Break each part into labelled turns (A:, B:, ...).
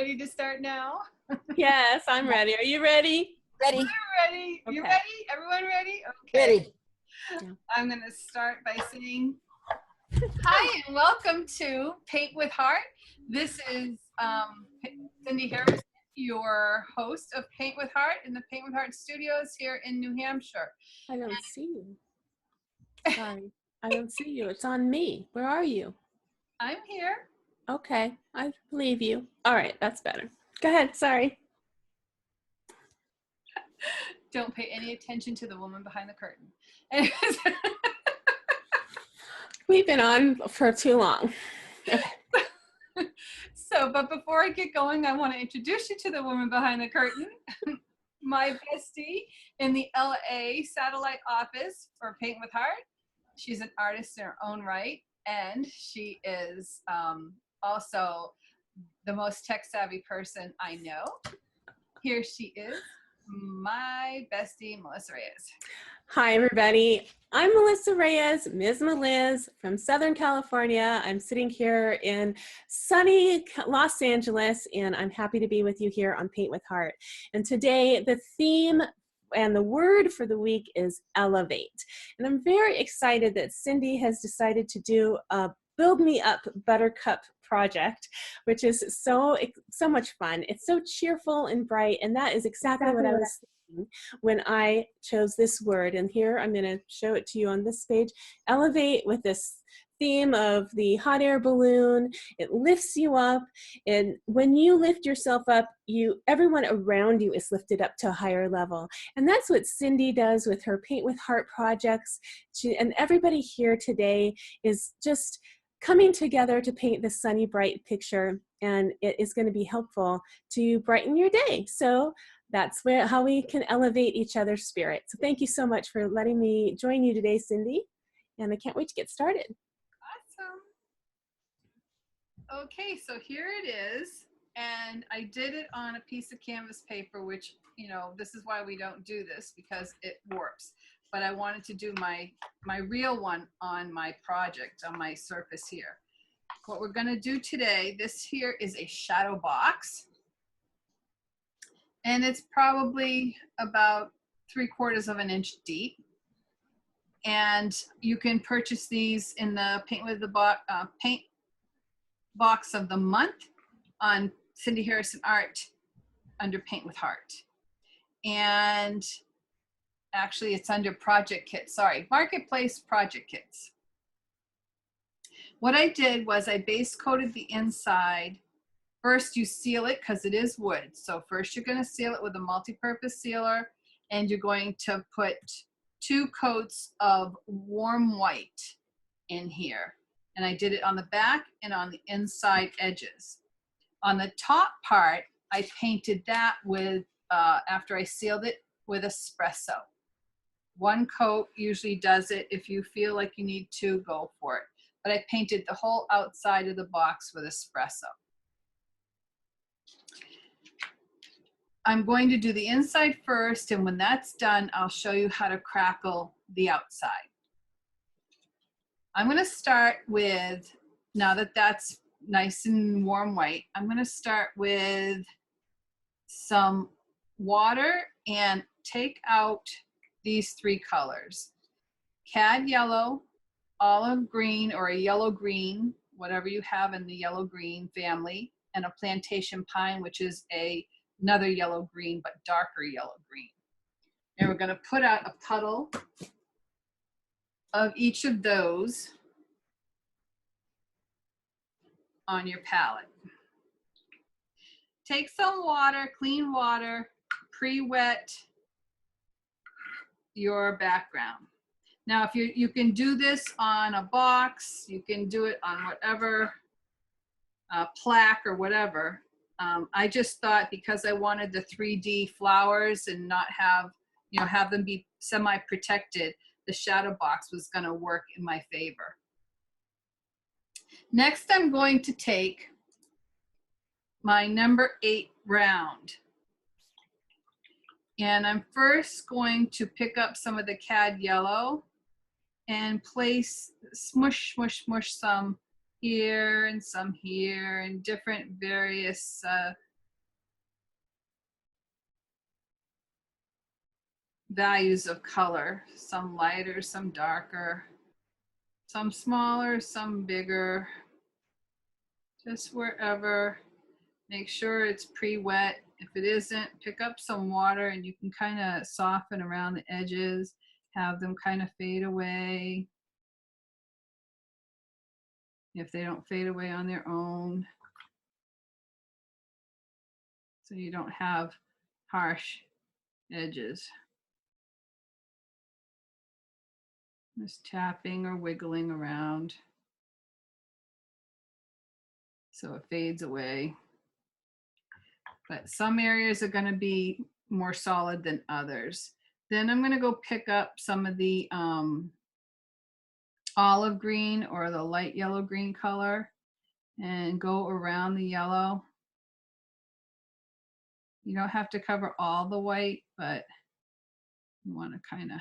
A: ready to start now?
B: Yes, I'm ready. Are you ready?
C: Ready.
A: We're ready.
B: Okay.
A: You ready? Everyone ready? Okay.
C: Ready.
B: Yeah.
A: I'm going to start by saying hi and welcome to Paint with Heart. This is Cindy Harrison, your host of Paint with Heart in the Paint with Heart studios here in New Hampshire.
B: I don't see you. Sorry. I don't see you. It's on me. Where are you?
A: I'm here.
B: Okay. I believe you. All right. That's better. Go ahead. Sorry.
A: Don't pay any attention to the woman behind the curtain. Anyways.
B: We've been on for too long.
A: But before I get going, I want to introduce you to the woman behind the curtain, my bestie in the LA satellite office for Paint with Heart. She's an artist in her own right, and she is also the most tech-savvy person I know. Here she is, my bestie, Melissa Reyes.
B: Hi, everybody. I'm Melissa Reyes, Ms. Meliz from Southern California. I'm sitting here in sunny Los Angeles, and I'm happy to be with you here on Paint with Heart. And today, the theme and the word for the week is elevate. And I'm very excited that Cindy has decided to do a Build Me Up Buttercup project, which is so much fun. It's so cheerful and bright, and that is exactly what I was thinking when I chose this word. And here I'm going to show it to you on this page. Elevate, with this theme of the hot air balloon. It lifts you up, and when you lift yourself up, everyone around you is lifted up to a higher level. And that's what Cindy does with her Paint with Heart projects. And everybody here today is just coming together to paint this sunny, bright picture, and it is going to be helpful to brighten your day. So that's how we can elevate each other's spirit. So thank you so much for letting me join you today, Cindy, and I can't wait to get started.
A: Awesome. Okay, so here it is, and I did it on a piece of canvas paper, which, you know, this is why we don't do this, because it warps. But I wanted to do my real one on my project, on my surface here. What we're going to do today, this here is a shadow box. And it's probably about 3/4 of an inch deep. And you can purchase these in the Paint Box of the Month on Cindy Harrison Art under Paint with Heart. And actually, it's under Project Kits. Sorry, Marketplace Project Kits. What I did was I base coated the inside. First, you seal it because it is wood. So first, you're going to seal it with a multi-purpose sealer, and you're going to put 2 coats of warm white in here. And I did it on the back and on the inside edges. On the top part, I painted that with, after I sealed it, with espresso. 1 coat usually does it. If you feel like you need 2, go for it. But I painted the whole outside of the box with espresso. I'm going to do the inside first, and when that's done, I'll show you how to crackle the outside. I'm going to start with, now that that's nice and warm white, I'm going to start with some water and take out these 3 colors: cad yellow, olive green, or a yellow green, whatever you have in the yellow green family, and a plantation pine, which is another yellow green but darker yellow green. And we're going to put out a puddle of each of those on your palette. Take some water, clean water, pre-wet your background. Now, if you can do this on a box, you can do it on whatever plaque or whatever. I just thought, because I wanted the 3D flowers and not have them be semi-protected, the shadow box was going to work in my favor. Next, I'm going to take my number 8 round. And I'm first going to pick up some of the cad yellow and smush some here and some here, and different various values of color, some lighter, some darker, some smaller, some bigger, just wherever. Make sure it's pre-wet. If it isn't, pick up some water and you can kind of soften around the edges, have them kind of fade away if they don't fade away on their own. So you don't have harsh edges. Just tapping or wiggling around so it fades away. But some areas are going to be more solid than others. Then I'm going to go pick up some of the olive green or the light yellow green color and go around the yellow. You don't have to cover all the white, but you want to kind of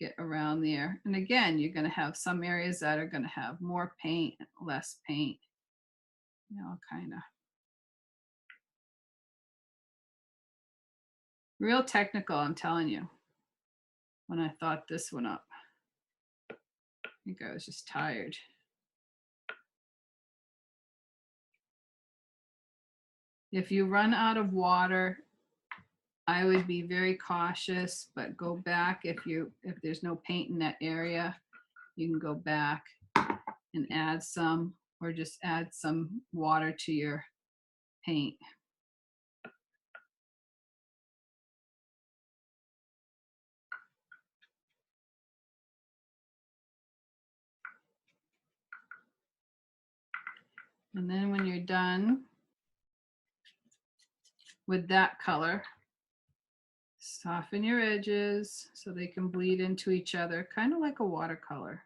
A: get around there. And again, you're going to have some areas that are going to have more paint, less paint, you know, kind of. Real technical, I'm telling you, when I thought this one up. I think I was just tired. If you run out of water, I would be very cautious, but go back if there's no paint in that area, you can go back and add some, or just add some water to your paint. And then when you're done with that color, soften your edges so they can bleed into each other, kind of like a watercolor.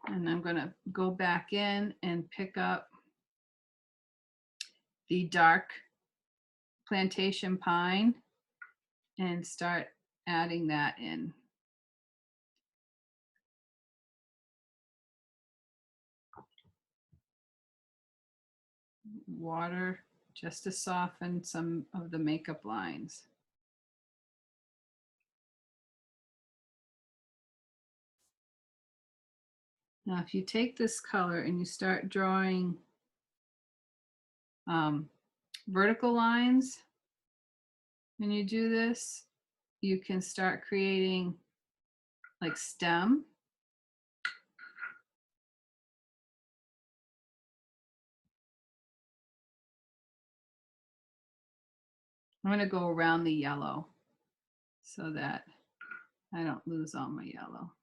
A: And I'm going to go back in and pick up the dark Plantation pine and start adding that in. Water just to soften some of the makeup lines. Now, if you take this color and you start drawing vertical lines, when you do this, you can start creating like stem. I'm going to go around the yellow so that I don't lose all my yellow.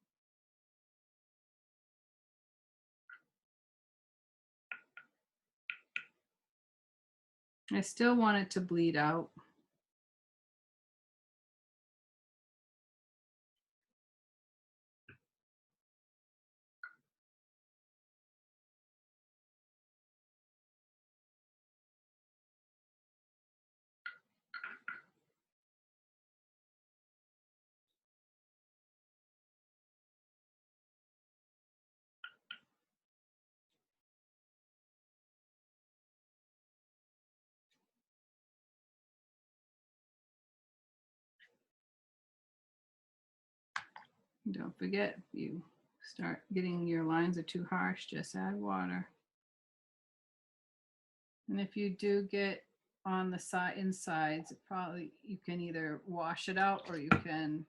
A: I still want it to bleed out. Don't forget, if you start getting your lines are too harsh, just add water. And if you do get on the insides, probably you can either wash it out or you can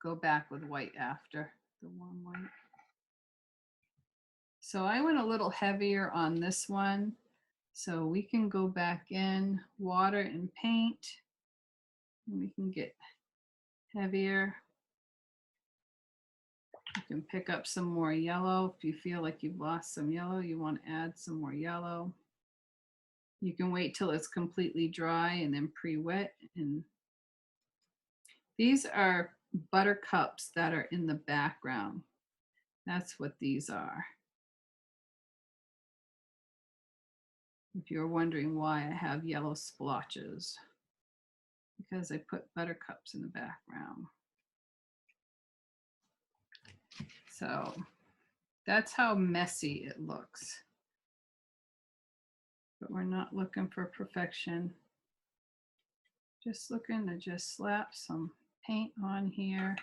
A: go back with white after the warm white. So I went a little heavier on this one. So we can go back in, water and paint, and we can get heavier. You can pick up some more yellow. If you feel like you've lost some yellow, you want to add some more yellow. You can wait till it's completely dry and then pre-wet. And these are buttercups that are in the background. That's what these are. If you're wondering why I have yellow splotches, because I put buttercups in the background. So That's how messy it looks. But we're not looking for perfection. Just looking to just slap some paint on here.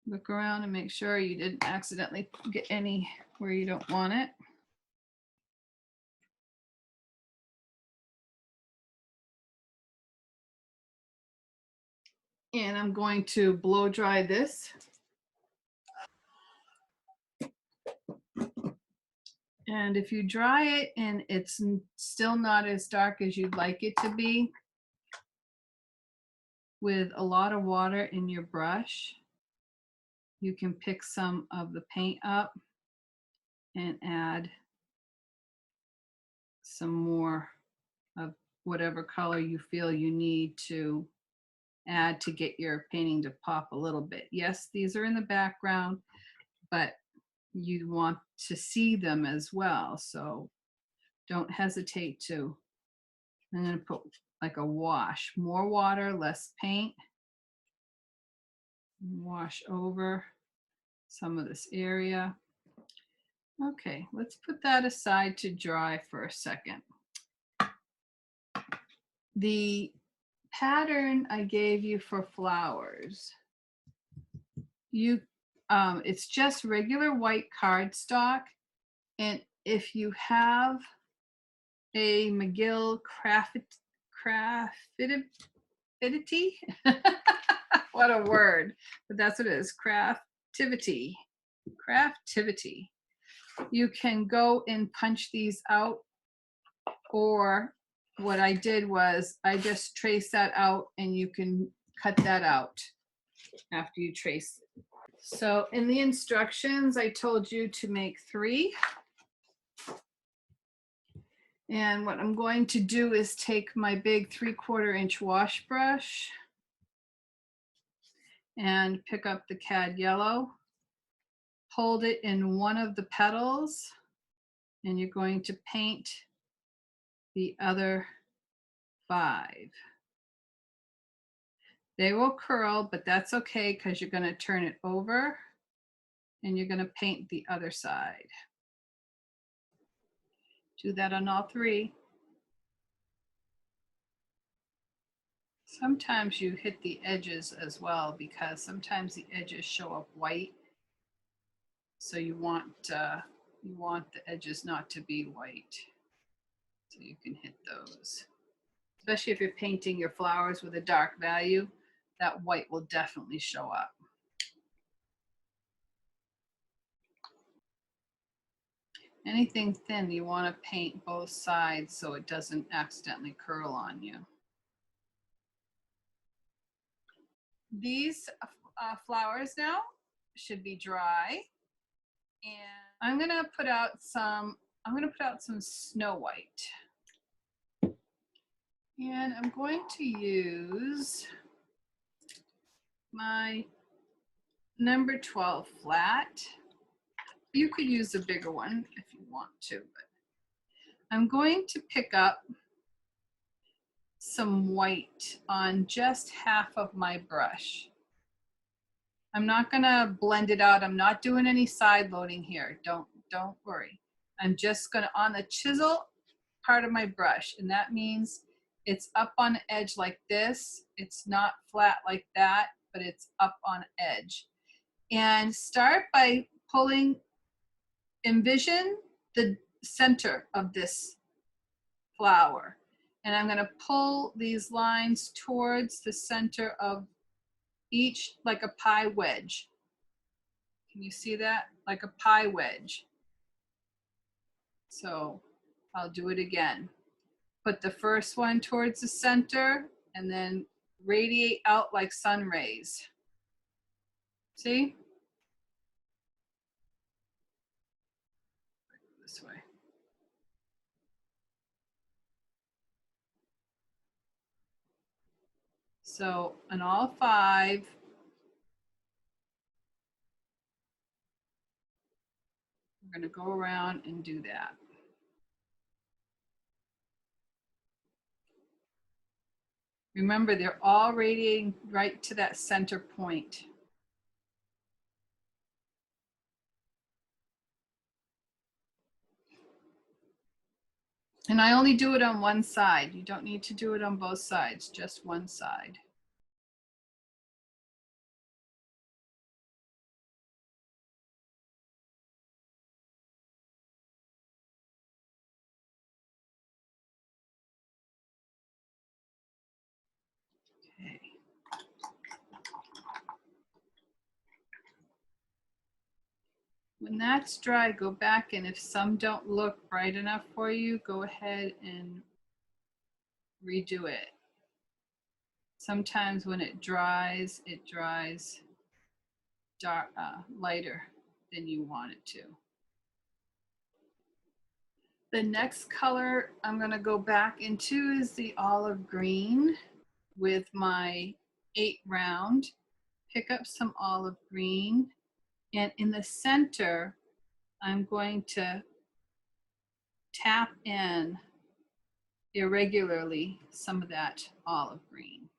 A: Look around and make sure you didn't accidentally get any where you don't want it. And I'm going to blow dry this. And if you dry it and it's still not as dark as you'd like it to be, with a lot of water in your brush, you can pick some of the paint up and add some more of whatever color you feel you need to add to get your painting to pop a little bit. Yes, these are in the background, but you want to see them as well. So don't hesitate to. I'm going to put like a wash, more water, less paint. Wash over some of this area. Okay, let's put that aside to dry for a second. The pattern I gave you for flowers, it's just regular white cardstock, and if you have a McGill Craftivity, what a word, but that's what it is, Craftivity. You can go and punch these out, or what I did was I just traced that out, and you can cut that out after you trace it. So in the instructions, I told you to make 3. And what I'm going to do is take my big 3/4 inch wash brush and pick up the cad yellow, hold it in one of the petals, and you're going to paint the other 5. They will curl, but that's okay because you're going to turn it over and you're going to paint the other side. Do that on all 3. Sometimes you hit the edges as well, because sometimes the edges show up white. So you want the edges not to be white. So you can hit those. Especially if you're painting your flowers with a dark value, that white will definitely show up. Anything thin, you want to paint both sides so it doesn't accidentally curl on you. These flowers now should be dry, and I'm gonna put out some Snow White, and I'm going to use my number 12 flat. You could use a bigger one if you want to, but I'm going to pick up some white on just half of my brush. I'm not gonna blend it out. I'm not doing any side loading here. Don't worry. I'm just gonna, on the chisel part of my brush, and that means it's up on the edge like this. It's not flat like that, but it's up on edge. And start by pulling, envision the center of this flower. And I'm gonna pull these lines towards the center of each, like a pie wedge. Can you see that? Like a pie wedge. So I'll do it again. Put the first one towards the center and then radiate out like sun rays. See? This way. So on all 5, we're going to go around and do that. Remember, they're all radiating right to that center point. And I only do it on one side. You don't need to do it on both sides, just one side. Okay. When that's dry, go back, and if some don't look bright enough for you, go ahead and redo it. Sometimes when it dries dark, lighter than you want it to. The next color I'm going to go back into is the olive green with my 8 round. Pick up some olive green, and in the center, I'm going to tap in irregularly some of that olive green.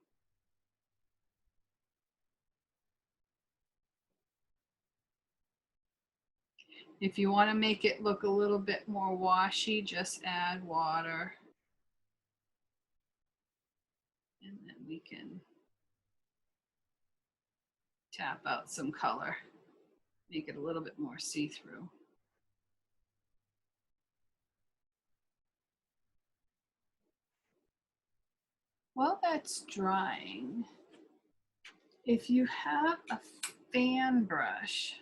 A: If you want to make it look a little bit more washy, just add water. And then we can tap out some color, make it a little bit more see-through. While that's drying, if you have a fan brush,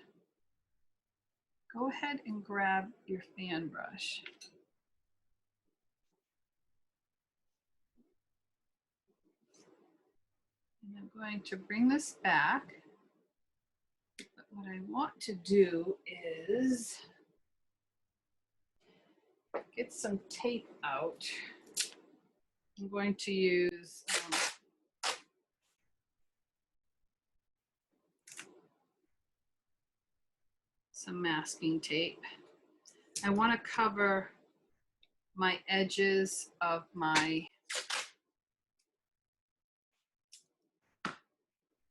A: go ahead and grab your fan brush. And I'm going to bring this back. But what I want to do is get some tape out. I'm going to use some masking tape. I want to cover my edges of my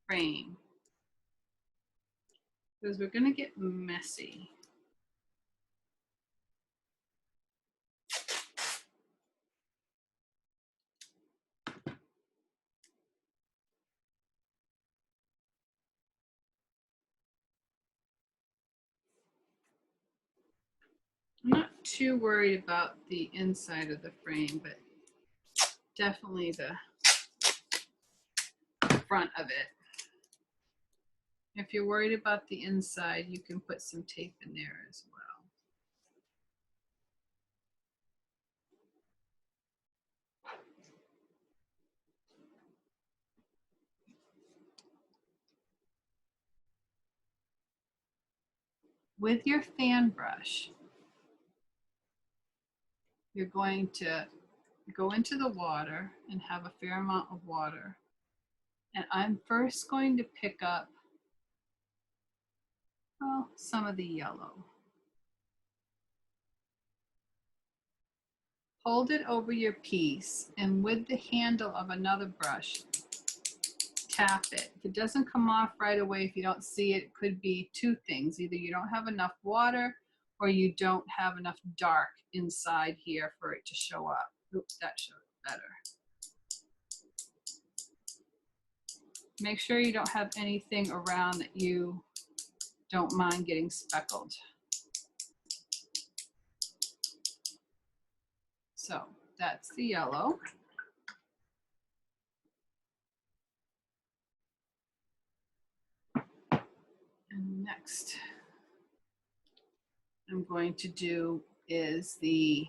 A: frame because we're going to get messy. I'm not too worried about the inside of the frame, but definitely the front of it. If you're worried about the inside, you can put some tape in there as well. With your fan brush, you're going to go into the water and have a fair amount of water. And I'm first going to pick up, well, some of the yellow. Hold it over your piece, and with the handle of another brush, tap it. If it doesn't come off right away, if you don't see it, it could be two things. Either you don't have enough water or you don't have enough dark inside here for it to show up. Oops, that showed better. Make sure you don't have anything around that you don't mind getting speckled. So that's the yellow. And next I'm going to do is the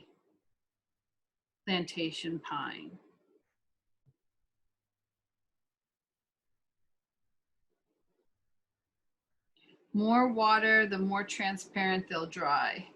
A: Plantation pine. More water, the more transparent they'll dry.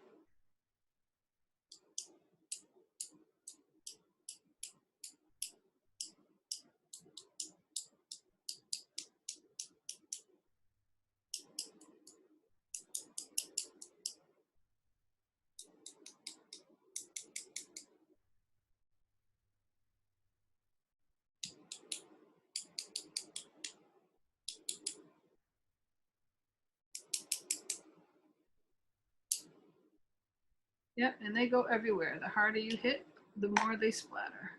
A: Yep, and they go everywhere. The harder you hit, the more they splatter.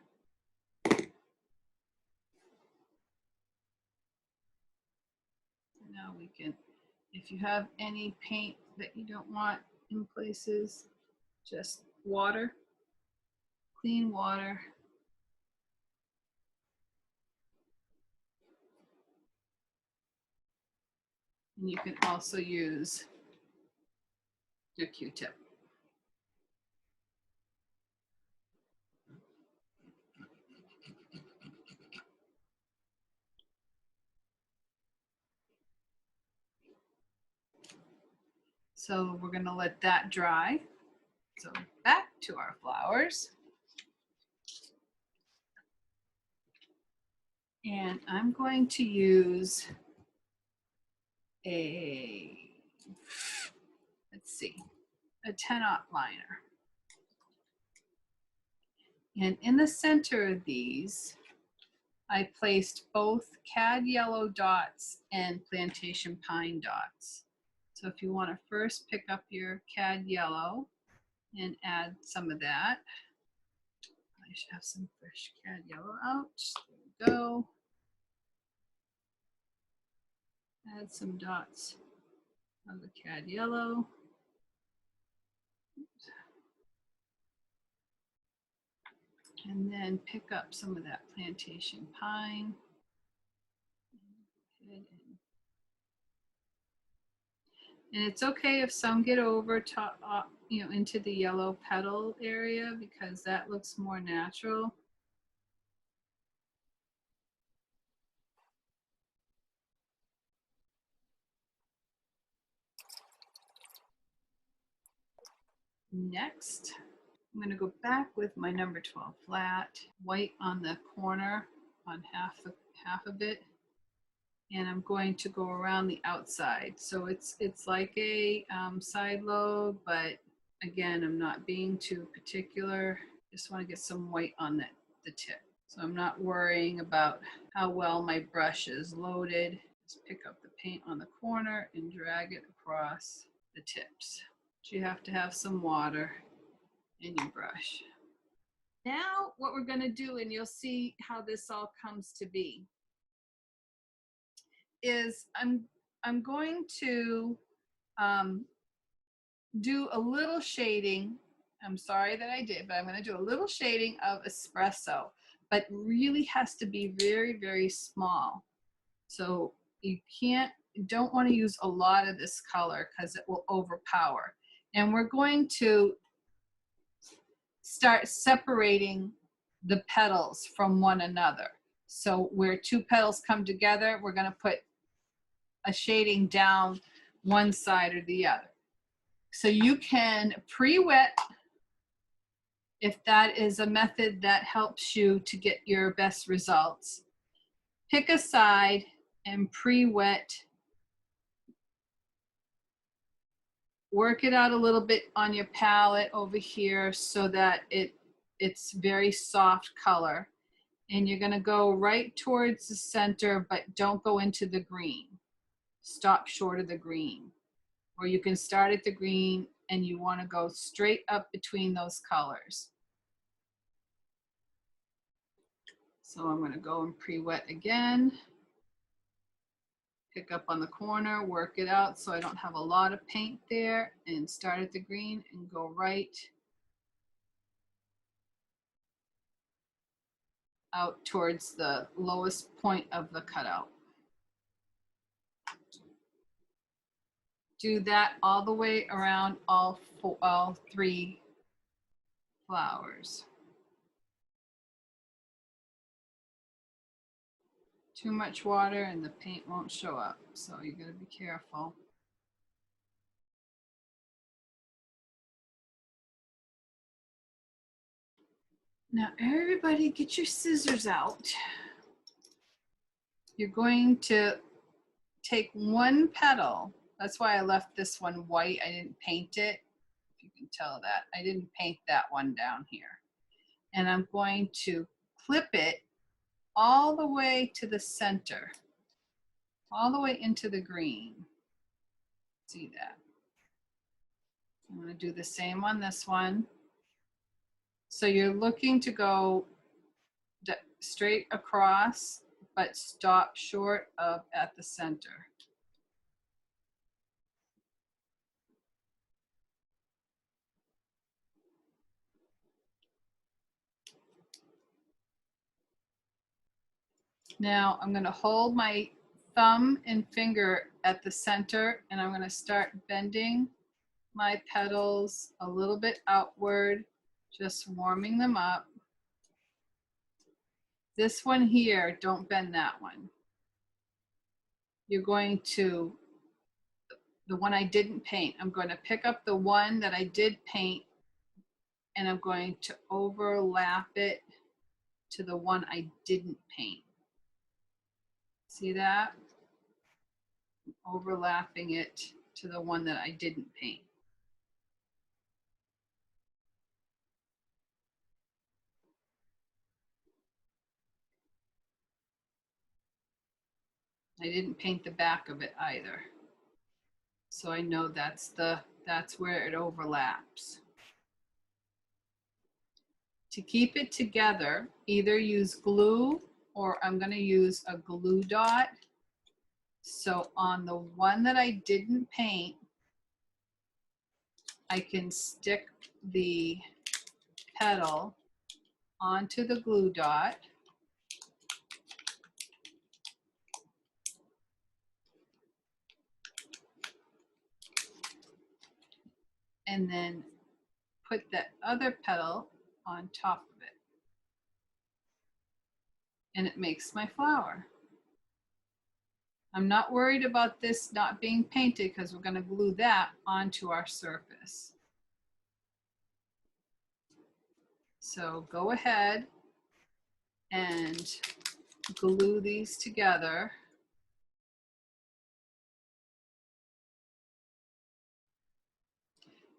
A: Now we can, if you have any paint that you don't want in places, just water, clean water. And you can also use your Q-tip. So we're going to let that dry. So back to our flowers. And I'm going to use a, let's see, a 10-aught liner. And in the center of these, I placed both Cad Yellow dots and Plantation Pine dots. So if you want to first pick up your Cad Yellow and add some of that. I should have some fresh Cad Yellow out. There we go. Add some dots of the Cad Yellow. And then pick up some of that Plantation Pine. And it's okay if some get over top, you know, into the yellow petal area because that looks more natural. Next, I'm going to go back with my number 12 flat, white on the corner on half of it, and I'm going to go around the outside. So it's like a side load, but again, I'm not being too particular. Just want to get some white on the tip. So I'm not worrying about how well my brush is loaded. Just pick up the paint on the corner and drag it across the tips. So you have to have some water in your brush. Now what we're going to do, and you'll see how this all comes to be, is I'm going to do a little shading. I'm sorry that I did, but I'm going to do a little shading of espresso, but really has to be very, very small. So you don't want to use a lot of this color because it will overpower. And we're going to start separating the petals from one another. So where two petals come together, we're going to put a shading down one side or the other. So you can pre-wet if that is a method that helps you to get your best results. Pick a side and pre-wet. Work it out a little bit on your palette over here so that it's very soft color. And you're going to go right towards the center, but don't go into the green. Stop short of the green. Or you can start at the green and you want to go straight up between those colors. So I'm going to go and pre-wet again. Pick up on the corner, work it out so I don't have a lot of paint there, and start at the green and go right out towards the lowest point of the cutout. Do that all the way around all three flowers. Too much water and the paint won't show up, so you gotta be careful. Now everybody get your scissors out. You're going to take one petal. That's why I left this one white. I didn't paint it. If you can tell that. I didn't paint that one down here. And I'm going to clip it all the way to the center, all the way into the green. See that? I'm going to do the same on this one. So you're looking to go straight across, but stop short of at the center. Now I'm going to hold my thumb and finger at the center, and I'm going to start bending my petals a little bit outward, just warming them up. This one here, don't bend that one. You're going to, the one I didn't paint, I'm going to pick up the one that I did paint, and I'm going to overlap it to the one I didn't paint. See that? Overlapping it to the one that I didn't paint. I didn't paint the back of it either. So I know that's where it overlaps. To keep it together, either use glue or I'm going to use a glue dot. So on the one that I didn't paint, I can stick the petal onto the glue dot. And then put that other petal on top of it. And it makes my flower. I'm not worried about this not being painted because we're going to glue that onto our surface. So go ahead and glue these together.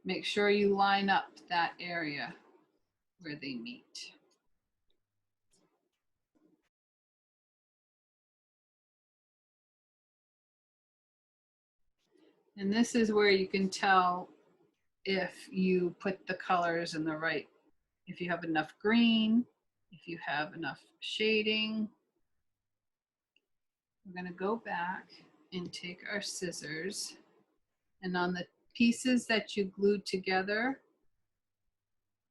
A: Make sure you line up that area where they meet. And this is where you can tell if you put the colors in the right, if you have enough green, if you have enough shading. We're going to go back and take our scissors, and on the pieces that you glued together,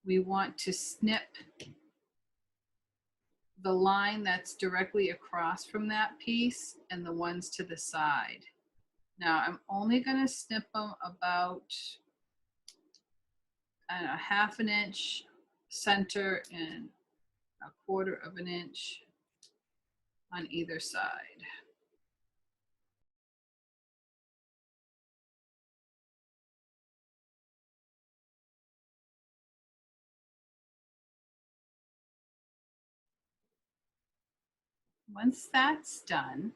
A: we want to snip the line that's directly across from that piece and the ones to the side. Now I'm only going to snip them about, I don't know, 1/2 inch center and 1/4 inch on either side. Once that's done,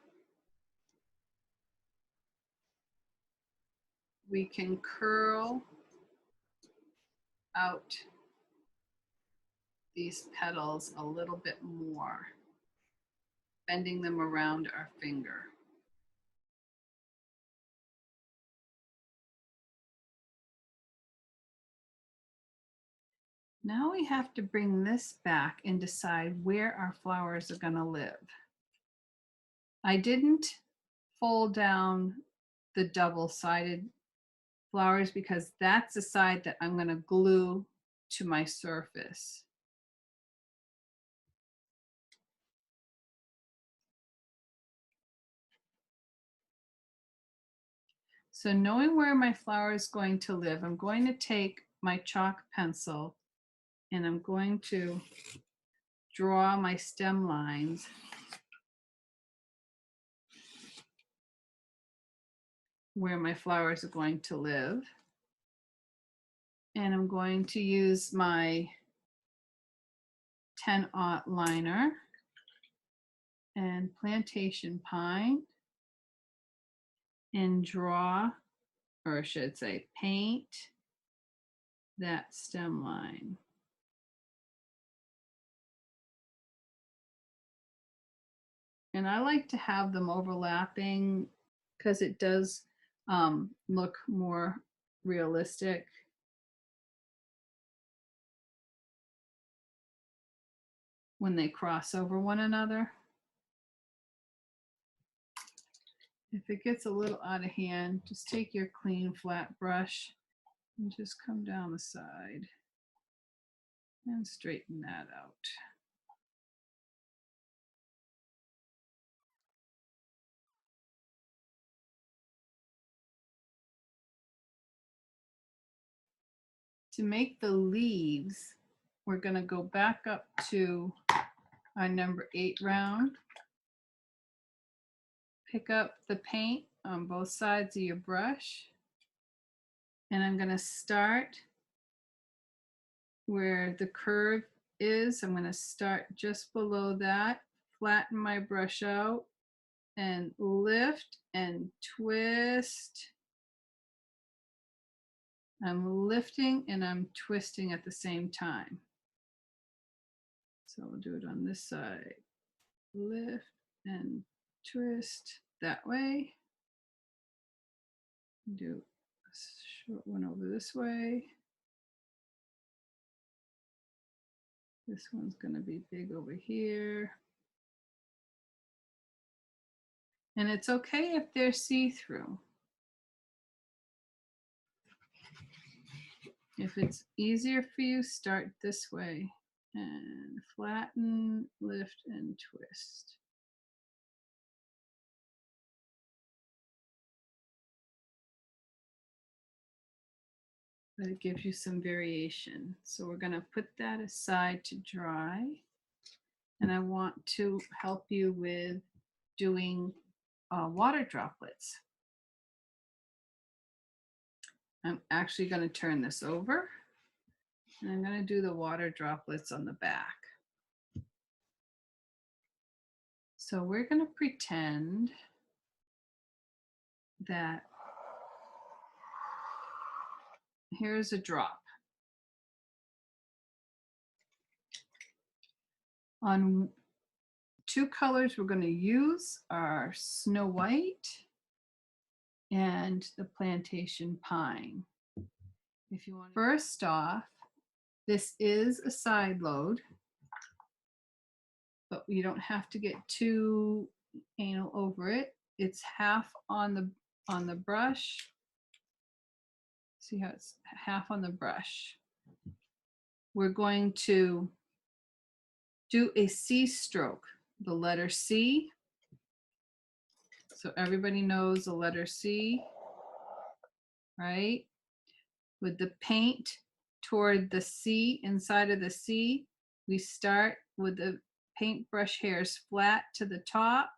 A: we can curl out these petals a little bit more, bending them around our finger. Now we have to bring this back and decide where our flowers are going to live. I didn't fold down the double-sided flowers because that's the side that I'm going to glue to my surface. So knowing where my flower is going to live, I'm going to take my chalk pencil and I'm going to draw my stem lines where my flowers are going to live. And I'm going to use my 10-aught liner and Plantation Pine and draw, or I should say paint, that stem line. And I like to have them overlapping because it does look more realistic. when they cross over one another. If it gets a little out of hand, just take your clean flat brush and just come down the side and straighten that out. To make the leaves, we're going to go back up to our number 8 round. Pick up the paint on both sides of your brush. And I'm going to start where the curve is. I'm going to start just below that, flatten my brush out, and lift and twist. I'm lifting and I'm twisting at the same time. So we'll do it on this side. Lift and twist that way. Do a short one over this way. This one's going to be big over here. And it's okay if they're see-through. If it's easier for you, start this way and flatten, lift, and twist. But it gives you some variation. So we're going to put that aside to dry. And I want to help you with doing water droplets. I'm actually going to turn this over. And I'm going to do the water droplets on the back. So we're going to pretend that here's a drop. On 2 colors we're going to use are Snow White and the Plantation Pine. If you want, first off, this is a side load, but you don't have to get too anal over it. It's half on the brush. See how it's half on the brush. We're going to do a C stroke, the letter C. So everybody knows the letter C, right? With the paint toward the C, inside of the C, we start with the paintbrush hairs flat to the top,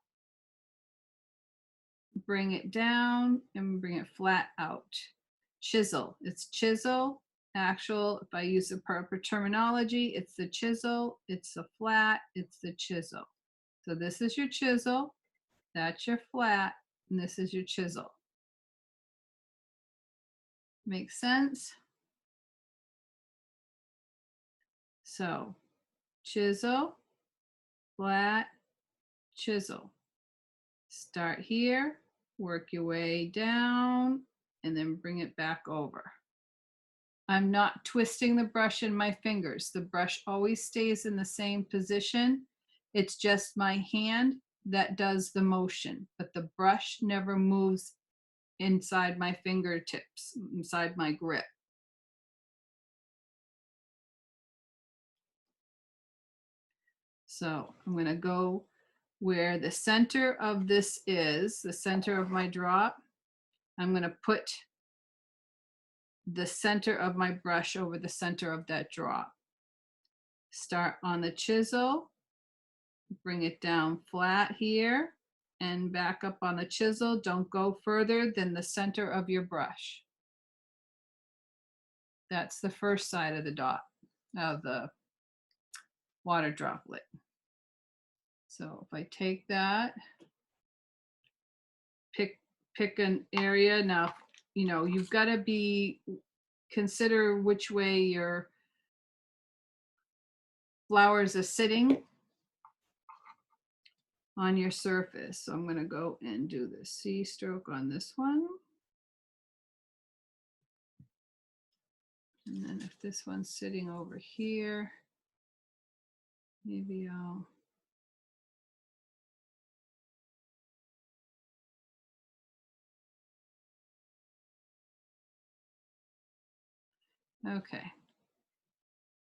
A: bring it down and bring it flat out. Chisel, it's chisel. Actual, if I use the proper terminology, it's the chisel, it's the flat, it's the chisel. So this is your chisel, that's your flat, and this is your chisel. Make sense? So chisel, flat, chisel. Start here, work your way down, and then bring it back over. I'm not twisting the brush in my fingers. The brush always stays in the same position. It's just my hand that does the motion, but the brush never moves inside my fingertips, inside my grip. So I'm going to go where the center of this is, the center of my drop. I'm going to put the center of my brush over the center of that drop. Start on the chisel, bring it down flat here, and back up on the chisel. Don't go further than the center of your brush. That's the first side of the dot of the water droplet. So if I take that, pick an area. Now, you know, you've got to consider which way your flowers are sitting on your surface. So I'm going to go and do the C stroke on this one. And then if this one's sitting over here, Maybe I'll. Okay.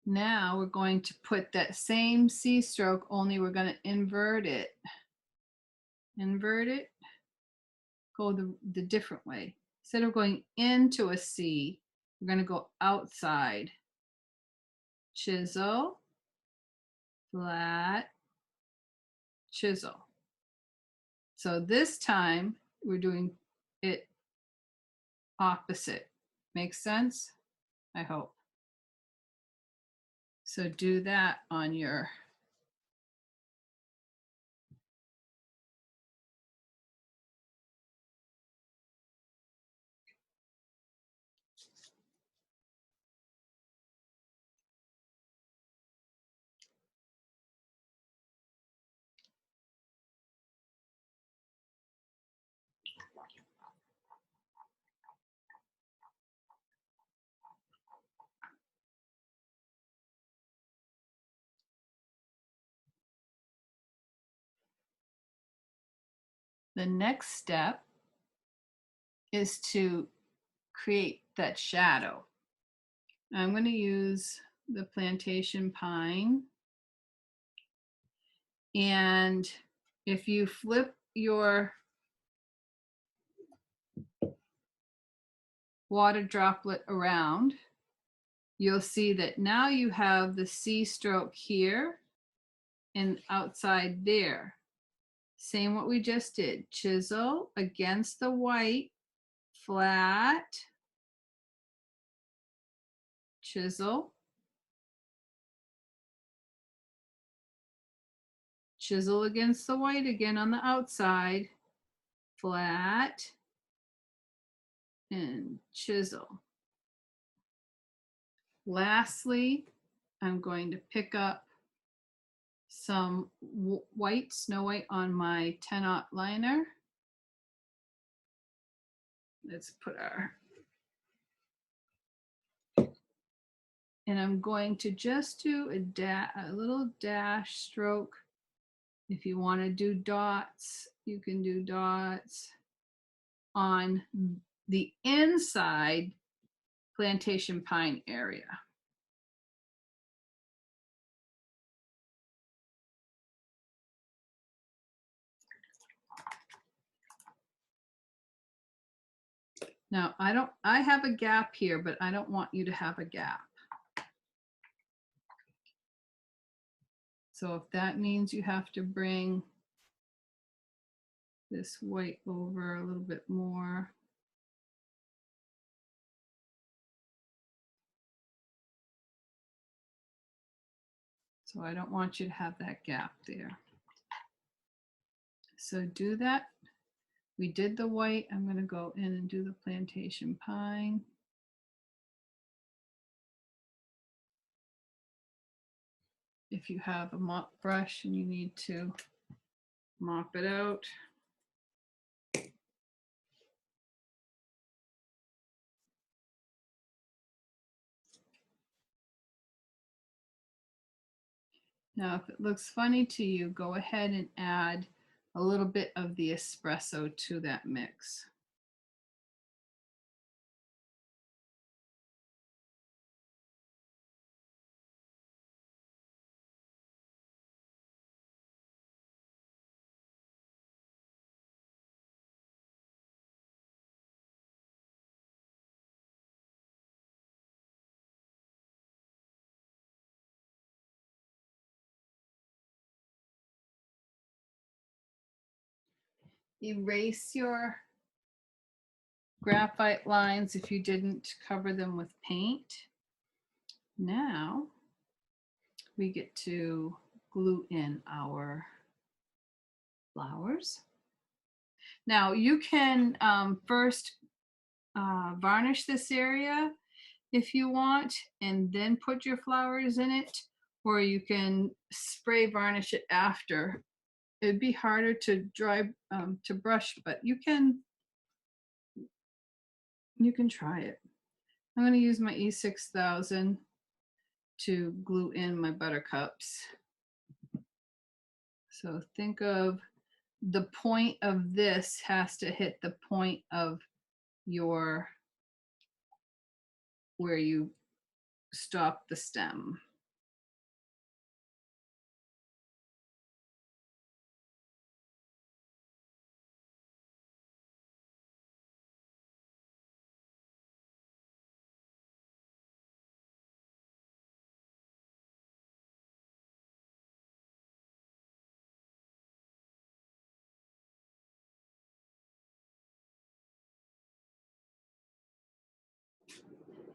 A: Now we're going to put that same C stroke, only we're going to invert it. Invert it. Go the different way. Instead of going into a C, we're going to go outside. Chisel, flat, chisel. So this time we're doing it opposite. Makes sense? I hope. So do that on your the next step is to create that shadow. I'm going to use the Plantation pine. And if you flip your water droplet around, you'll see that now you have the C stroke here and outside there. Same what we just did. Chisel against the white, flat, chisel, chisel against the white again on the outside, flat, and chisel. Lastly, I'm going to pick up some white, snow white on my 10-aught liner. Let's put our, and I'm going to just do a little dash stroke. If you want to do dots, you can do dots on the inside Plantation pine area. Now I have a gap here, but I don't want you to have a gap. So if that means you have to bring this white over a little bit more. So I don't want you to have that gap there. So do that. We did the white. I'm going to go in and do the Plantation pine. If you have a mop brush and you need to mop it out. Now, if it looks funny to you, go ahead and add a little bit of the espresso to that mix. Erase your graphite lines if you didn't cover them with paint. Now we get to glue in our flowers. Now you can first varnish this area if you want and then put your flowers in it, or you can spray varnish it after. It'd be harder to dry to brush, but you can try it. I'm going to use my E6000 to glue in my buttercups. So think of the point of this has to hit the point of your, where you stop the stem.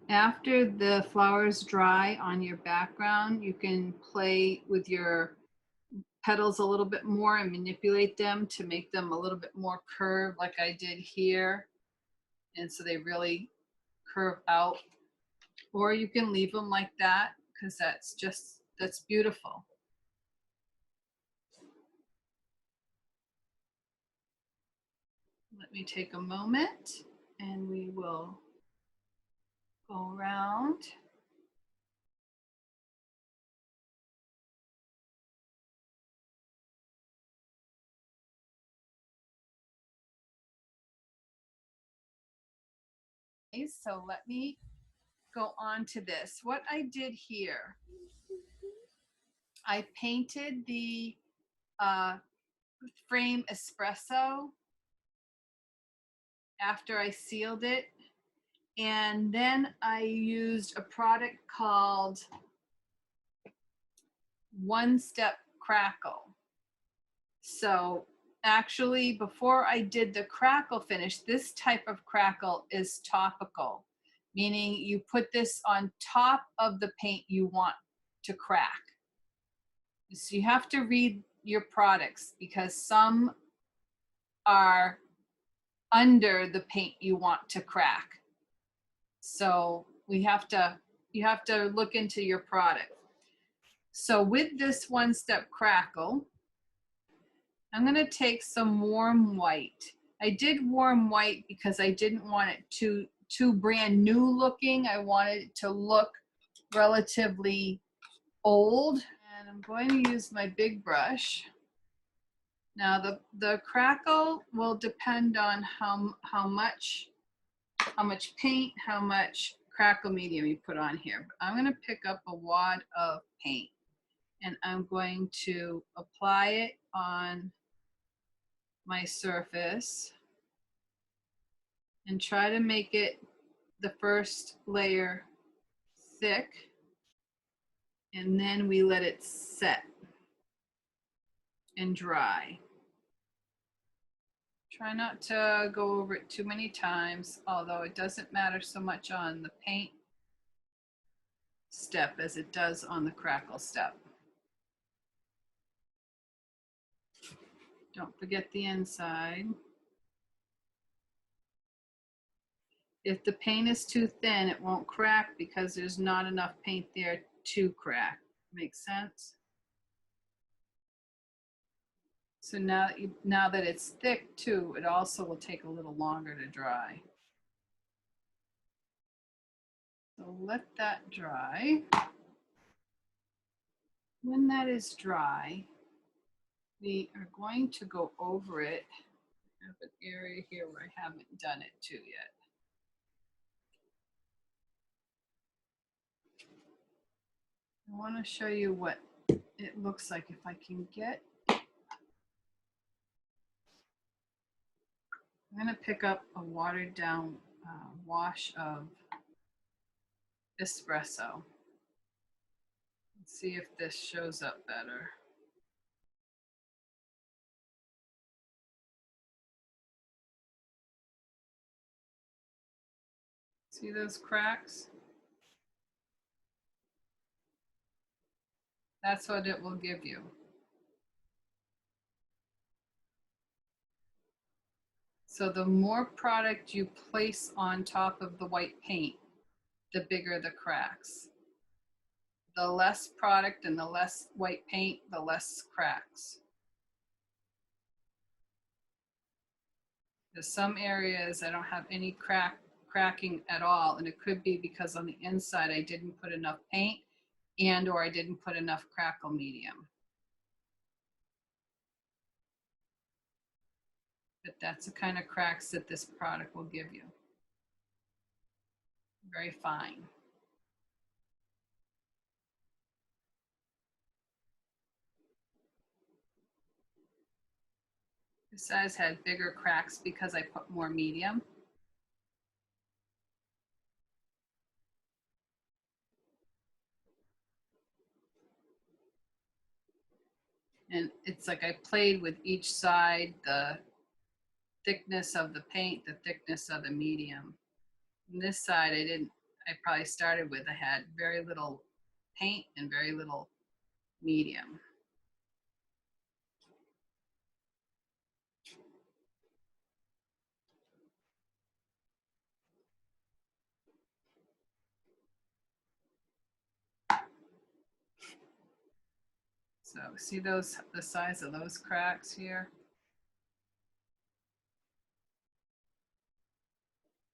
A: After the flowers dry on your background, you can play with your petals a little bit more and manipulate them to make them a little bit more curved like I did here. And so they really curve out. Or you can leave them like that because that's beautiful. Let me take a moment and we will go around. So let me go on to this. What I did here, I painted the frame espresso after I sealed it. And then I used a product called One Step Crackle. So actually, before I did the crackle finish, this type of crackle is topical, meaning you put this on top of the paint you want to crack. So you have to read your products because some are under the paint you want to crack. So you have to look into your product. So with this One Step Crackle, I'm going to take some warm white. I did warm white because I didn't want it too brand new looking. I wanted it to look relatively old. And I'm going to use my big brush. Now the crackle will depend on how much paint, how much crackle medium you put on here. But I'm going to pick up a wad of paint and I'm going to apply it on my surface and try to make it the first layer thick, and then we let it set and dry. Try not to go over it too many times, although it doesn't matter so much on the paint step as it does on the crackle step. Don't forget the inside. If the paint is too thin, it won't crack because there's not enough paint there to crack. Makes sense? So now that it's thick too, it also will take a little longer to dry. So let that dry. When that is dry, we are going to go over it. I have an area here where I haven't done it to yet. I want to show you what it looks like if I can get. I'm going to pick up a watered down wash of espresso. Let's see if this shows up better. See those cracks? That's what it will give you. So the more product you place on top of the white paint, the bigger the cracks. The less product and the less white paint, the less cracks. There's some areas I don't have any cracking at all, and it could be because on the inside I didn't put enough paint and or I didn't put enough crackle medium. But that's the kind of cracks that this product will give you. Very fine. This size had bigger cracks because I put more medium. And it's like I played with each side, the thickness of the paint, the thickness of the medium. And this side I probably started with, I had very little paint and very little medium. So see the size of those cracks here?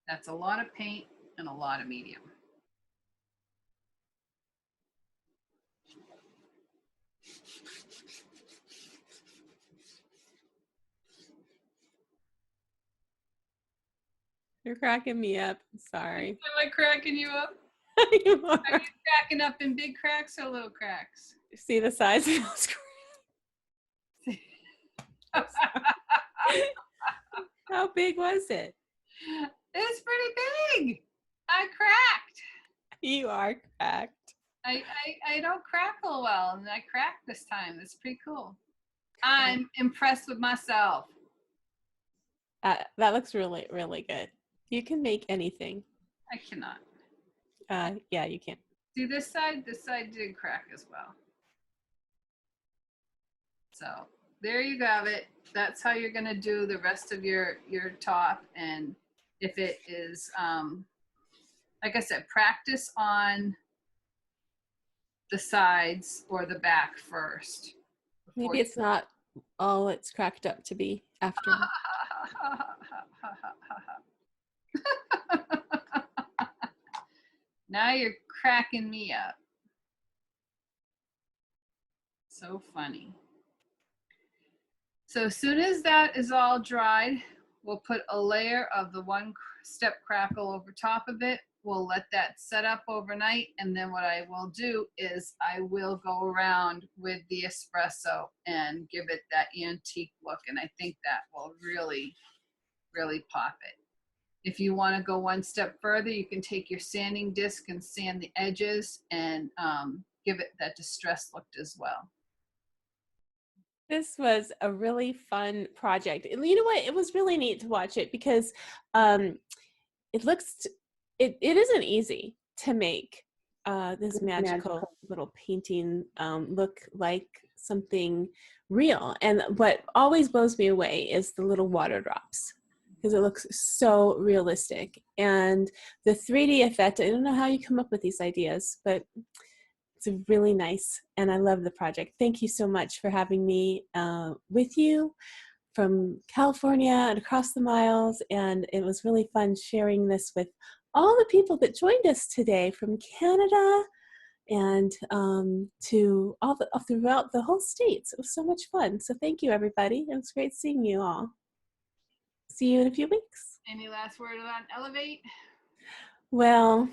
A: That's a lot of paint and a lot of medium.
B: You're cracking me up. Sorry.
A: Am I cracking you up?
B: You are.
A: Are you cracking up in big cracks or little cracks?
B: See the size of those cracks? How big was it?
A: It's pretty big. I cracked.
B: You are cracked.
A: I don't crackle well, and I cracked this time. It's pretty cool. I'm impressed with myself.
B: That looks really, really good. You can make anything.
A: I cannot.
B: Yeah, you can.
A: See this side? This side did crack as well. So there you have it. That's how you're gonna do the rest of your top. And if it is, like I said, practice on the sides or the back first.
B: Maybe it's not all it's cracked up to be after.
A: Now you're cracking me up. So funny. So as soon as that is all dried, we'll put a layer of the one step crackle over top of it. We'll let that set up overnight, and then what I will do is I will go around with the espresso and give it that antique look, and I think that will really, really pop it. If you want to go one step further, you can take your sanding disc and sand the edges and give it that distressed look as well.
B: This was a really fun project. And you know what? It was really neat to watch it because it isn't easy to make this magical little painting look like something real. And what always blows me away is the little water drops, because it looks so realistic. And the 3D effect, I don't know how you come up with these ideas, but it's really nice, and I love the project. Thank you so much for having me with you from California and across the miles, and it was really fun sharing this with all the people that joined us today from Canada and to throughout the whole states. It was so much fun. So thank you, everybody. It was great seeing you all. See you in a few weeks.
A: Any last word on Elevate?
B: Well,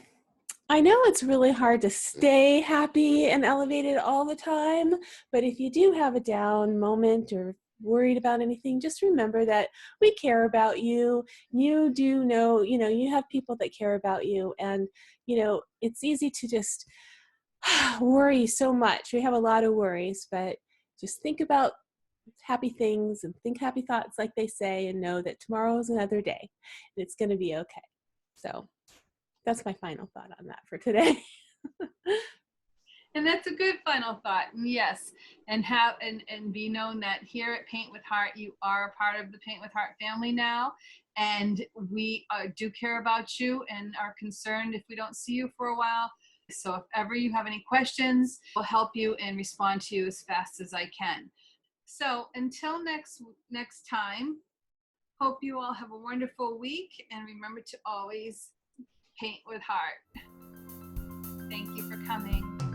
B: I know it's really hard to stay happy and elevated all the time, but if you do have a down moment or worried about anything, just remember that we care about you. You do know, you have people that care about you, and, it's easy to just worry so much. We have a lot of worries, but just think about happy things and think happy thoughts, like they say, and know that tomorrow is another day and it's going to be okay. So that's my final thought on that for today.
A: And that's a good final thought. And yes, and be known that here at Paint with Heart, you are a part of the Paint with Heart family now, and we do care about you and are concerned if we don't see you for a while. So if ever you have any questions, I'll help you and respond to you as fast as I can. So until next time, hope you all have a wonderful week, and remember to always paint with heart. Thank you for coming.